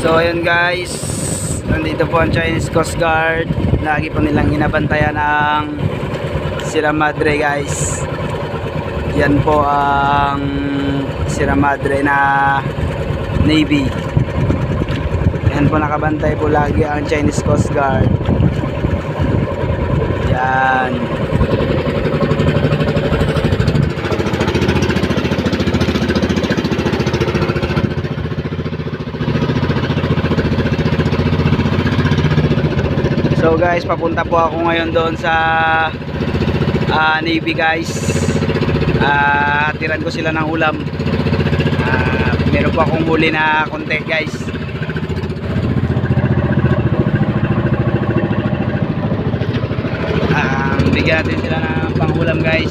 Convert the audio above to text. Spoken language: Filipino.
So ayun guys, nandito po ang Chinese Coast Guard. Lagi po nilang inabantayan ang Sierra Madre guys. Yan po ang Sierra Madre na Navy. Yan po, nakabantay po lagi ang Chinese Coast Guard. Yan. So guys, papunta po ako ngayon doon sa Navy guys. Tiran ko sila ng ulam. Meron po akong huli na konti guys. Bigyan natin sila ng pangulam guys.